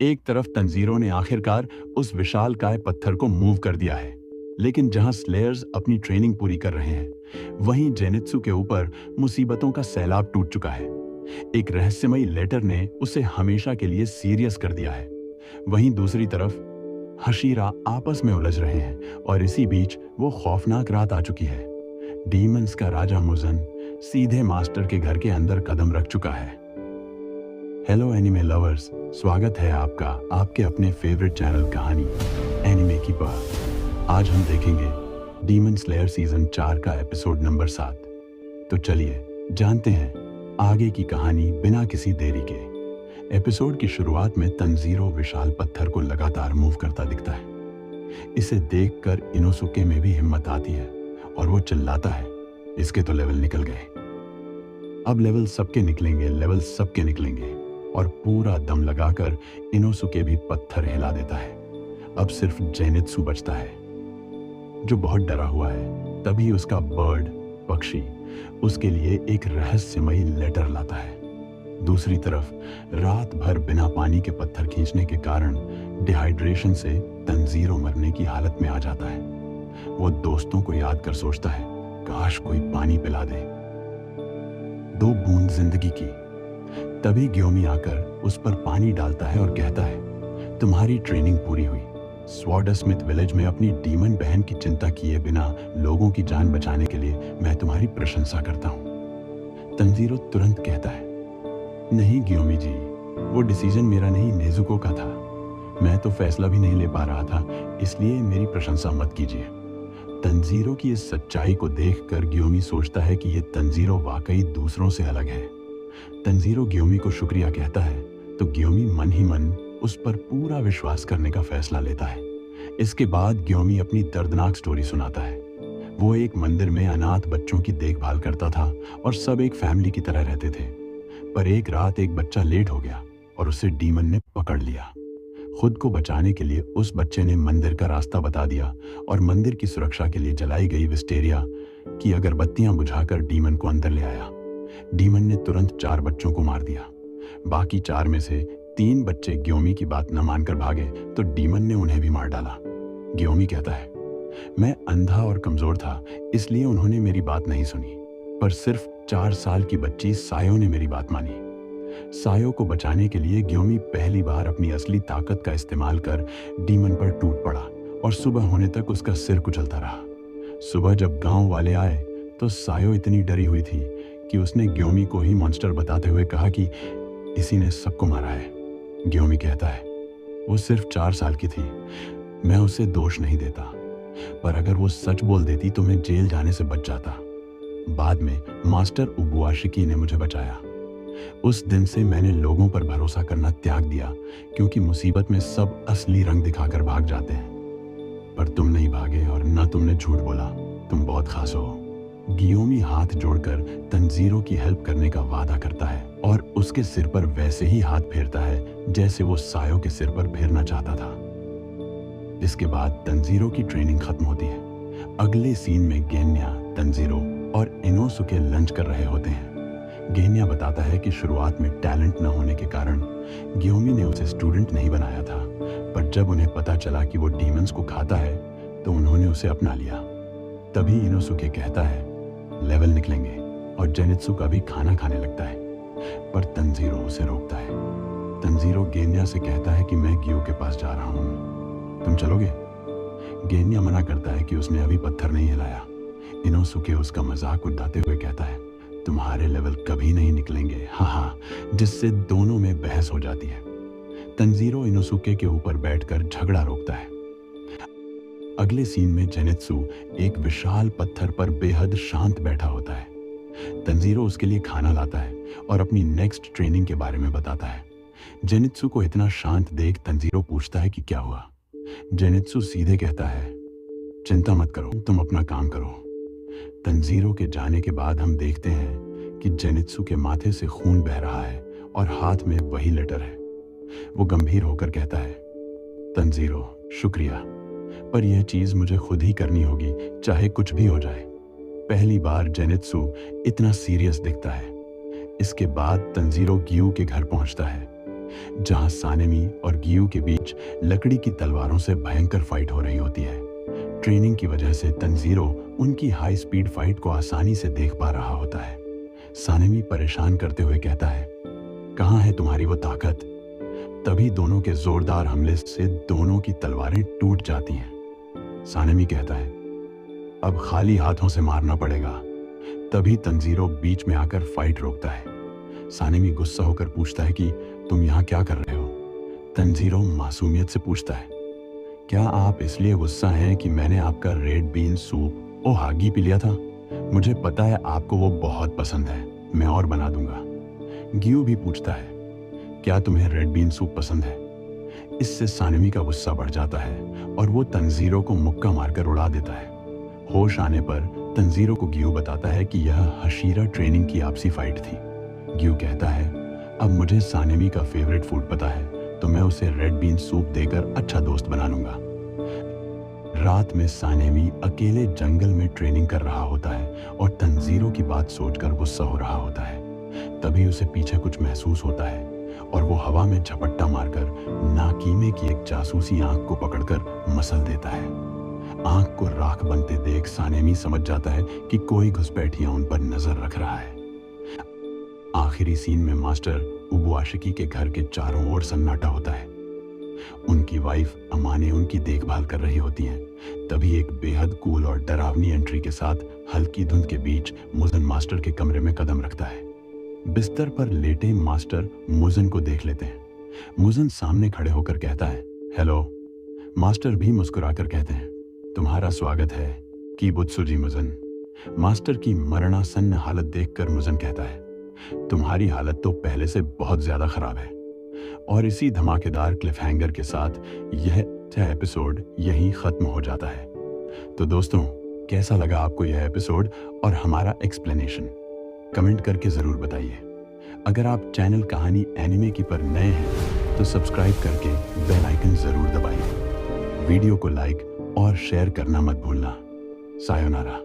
एक तरफ तंजीरों ने आखिरकार उस विशालकाय पत्थर को मूव कर दिया है, लेकिन जहां स्लेयर्स अपनी ट्रेनिंग पूरी कर रहे हैं, वहीं जेनित्सु के ऊपर मुसीबतों का सैलाब टूट चुका है। एक रहस्यमयी लेटर ने उसे हमेशा के लिए सीरियस कर दिया है। वहीं दूसरी तरफ हशीरा आपस में उलझ रहे हैं और इसी बीच वो खौफनाक रात आ चुकी है। डीमंस का राजा मुजन सीधे मास्टर के घर के अंदर कदम रख चुका है। हेलो एनिमे लवर्स, स्वागत है आपका आपके अपने फेवरेट चैनल कहानी एनिमे की पर। आज हम देखेंगे डीमन स्लेयर सीजन 4 का एपिसोड नंबर 7। तो चलिए जानते हैं आगे की कहानी बिना किसी देरी के। एपिसोड की शुरुआत में तंजीरो विशाल पत्थर को लगातार मूव करता दिखता है। इसे देखकर इनोसुके में भी हिम्मत आती है और वो चिल्लाता है, इसके तो लेवल निकल गए। अब लेवल सबके निकलेंगे और पूरा दम लगाकर इनोसुके भी पत्थर हिला देता है। अब सिर्फ जेनित्सु बचता है जो बहुत डरा हुआ है। तभी उसका पक्षी उसके लिए एक रहस्यमयी लेटर लाता है। दूसरी तरफ रात भर बिना पानी के पत्थर खींचने के कारण डिहाइड्रेशन से तंजीरो मरने की हालत में आ जाता है। वो दोस्तों को याद कर सोचता है, काश कोई पानी पिला दे, 2 बूंद जिंदगी की। तभी ग्योमी आकर उस पर पानी डालता है और कहता है, तुम्हारी ट्रेनिंग पूरी हुई। स्वॉर्डस्मिथ विलेज में अपनी डीमन बहन की चिंता किए बिना लोगों की जान बचाने के लिए मैं तुम्हारी प्रशंसा करता हूँ। तंजीरो तुरंत कहता है, नहीं ग्योमी जी, वो डिसीजन मेरा नहीं, नेजुको का था। मैं तो फैसला भी नहीं ले पा रहा था, इसलिए मेरी प्रशंसा मत कीजिए। तंजीरो की इस सच्चाई को देखकर ग्योमी सोचता है कि ये तंजीरो वाकई दूसरों से अलग है। तंजीरो ग्योमी को शुक्रिया कहता है तो ग्योमी मन ही मन उस पर पूरा विश्वास करने का फैसला लेता है। इसके बाद ग्योमी अपनी दर्दनाक स्टोरी सुनाता है। वो एक मंदिर में अनाथ बच्चों की देखभाल करता था और सब एक फैमिली की तरह रहते थे। पर एक रात एक बच्चा लेट हो गया और उसे डीमन ने पकड़ लिया। खुद को बचाने के लिए उस बच्चे ने मंदिर का रास्ता बता दिया और मंदिर की सुरक्षा के लिए जलाई गई विस्टेरिया की अगरबत्तियां बुझाकर डीमन को अंदर ले आया। डीमन ने तुरंत 4 बच्चों को मार दिया। बाकी 4 में से 3 बच्चे ग्योमी की बात न मानकर भागे तो डीमन ने उन्हें भी मार डाला। ग्योमी कहता है, मैं अंधा और कमजोर था, इसलिए उन्होंने मेरी बात नहीं सुनी, पर सिर्फ 4 साल की बच्ची सायो ने मेरी बात मानी। सायो को बचाने के लिए ग्योमी पहली बार अपनी असली ताकत का इस्तेमाल कर डीमन पर टूट पड़ा और सुबह होने तक उसका सिर कुचलता रहा। सुबह जब गांव वाले आए तो सायो इतनी डरी हुई थी कि उसने ग्योमी को ही मॉन्स्टर बताते हुए कहा कि इसी ने सबको मारा है। ग्योमी कहता है, वो सिर्फ 4 साल की थी, मैं उसे दोष नहीं देता, पर अगर वो सच बोल देती तो मैं जेल जाने से बच जाता। बाद में मास्टर उबुआशिकी ने मुझे बचाया। उस दिन से मैंने लोगों पर भरोसा करना त्याग दिया, क्योंकि मुसीबत में सब असली रंग दिखाकर भाग जाते हैं। पर तुम नहीं भागे और न तुमने झूठ बोला, तुम बहुत खास हो। ग्योमी हाथ जोड़कर तंजीरो की हेल्प करने का वादा करता है और उसके सिर पर वैसे ही हाथ फेरता है जैसे वो सायो के सिर पर फेरना चाहता था। इसके बाद तंजीरो की ट्रेनिंग खत्म होती है। अगले सीन में गेन्या, तंजीरो और इनोसुके लंच कर रहे होते हैं। गेन्या बताता है कि शुरुआत में टैलेंट न होने के कारण ग्योमी ने उसे स्टूडेंट नहीं बनाया था, पर जब उन्हें पता चला कि वो डीमंस को खाता है तो उन्होंने उसे अपना लिया। तभी इनोसुके कहता है, लेवल निकलेंगे, और जेनित्सु का भी खाना खाने लगता है, पर तंजीरो उसे रोकता है। तंजीरो गेन्या से कहता है कि मैं ग्यू के पास जा रहा हूँ, तुम चलोगे? गेन्या मना करता है कि उसने अभी पत्थर नहीं हिलाया। इनोसुके उसका मजाक उड़ाते हुए कहता है, तुम्हारे लेवल कभी नहीं निकलेंगे, हाँ, जिससे दोनों में बहस हो जाती है। तंजीरो इनोसुके के ऊपर बैठकर झगड़ा रोकता है। अगले सीन में जेनित्सु एक विशाल पत्थर पर बेहद शांत बैठा होता है। तंजीरो उसके लिए खाना लाता है और अपनी नेक्स्ट ट्रेनिंग के बारे में बताता है। जेनित्सु को इतना शांत देख तंजीरो पूछता है कि क्या हुआ। जेनित्सु सीधे कहता है, चिंता मत करो, तुम अपना काम करो। तंजीरो के जाने के बाद हम देखते हैं कि जेनित्सु के माथे से खून बह रहा है और हाथ में वही लेटर है। वो गंभीर होकर कहता है, तंजीरो शुक्रिया, पर यह चीज मुझे खुद ही करनी होगी, चाहे कुछ भी हो जाए। पहली बार जेनित्सु इतना सीरियस दिखता है। इसके बाद तंजीरो ग्यू के घर पहुंचता है। जहां सानेमी और गियू के बीच लकड़ी की तलवारों से भयंकर फाइट हो रही होती है। ट्रेनिंग की वजह से तंजीरो उनकी हाई स्पीड फाइट को आसानी से देख पा रहा होता है। सानेमी परेशान करते हुए कहता है, कहाँ है तुम्हारी वो ताकत? तभी दोनों के जोरदार हमले से दोनों की तलवारें टूट जाती हैं। सानेमी कहता है, अब खाली हाथों से मारना पड़ेगा। तभी तंजीरो बीच में आकर फाइट रोकता है। सानेमी गुस्सा होकर पूछता है कि तुम यहाँ क्या कर रहे हो? तंजीरो मासूमियत से पूछता है, क्या आप इसलिए गुस्सा हैं कि मैंने आपका रेड बीन सूप ओहागी पी लिया था? मुझे पता है आपको वो बहुत पसंद है, मैं और बना दूंगा। गियू भी पूछता है, क्या तुम्हें रेड बीन सूप पसंद है? इससे सानेमी का गुस्सा बढ़ जाता है और वो तंजीरो को मुक्का मारकर उड़ा देता है। होश आने पर तंजीरो को गियू बताता है कि यह हशीरा ट्रेनिंग की आपसी फाइट थी। गियू कहता है, अब मुझे सानेमी का फेवरेट फूड पता है, तो मैं उसे रेड बीन सूप देकर अच्छा दोस्त बना लूंगा। रात में सानेमी अकेले जंगल में ट्रेनिंग कर रहा होता है और तंजीरो की बात सोचकर गुस्सा हो रहा होता है। तभी उसे पीछे कुछ महसूस होता है और वो हवा में झपट्टा मारकर नाकीमे की एक जासूसी आंख को पकड़कर मसल देता है। आंख को राख बनते देख सानेमी समझ जाता है कि कोई घुसपैठिया उन पर नजर रख रहा है। आखिरी सीन में मास्टर उबुआशिकी के घर के चारों ओर सन्नाटा होता है। उनकी वाइफ अमाने उनकी देखभाल कर रही होती हैं। तभी एक बेहद कूल और डरावनी एंट्री के साथ हल्की धुंध के बीच मुजन मास्टर के कमरे में कदम रखता है। बिस्तर पर लेटे मास्टर मुजन को देख लेते हैं। मुजन सामने खड़े होकर कहता है, हेलो। मास्टर भी मुस्कुराकर कहते हैं, तुम्हारा स्वागत है कीबुत्सुजी मुजन। मास्टर की मरणासन्न हालत देखकर मुजन कहता है, तुम्हारी हालत तो पहले से बहुत ज्यादा खराब है। और इसी धमाकेदार क्लिफहैंगर के साथ यह एपिसोड यहीं खत्म हो जाता है। तो दोस्तों, कैसा लगा आपको यह एपिसोड और हमारा एक्सप्लेनेशन? कमेंट करके जरूर बताइए। अगर आप चैनल कहानी एनिमे की पर नए हैं तो सब्सक्राइब करके बेल आइकन जरूर दबाइए। वीडियो को लाइक और शेयर करना मत भूलना। सायोनारा।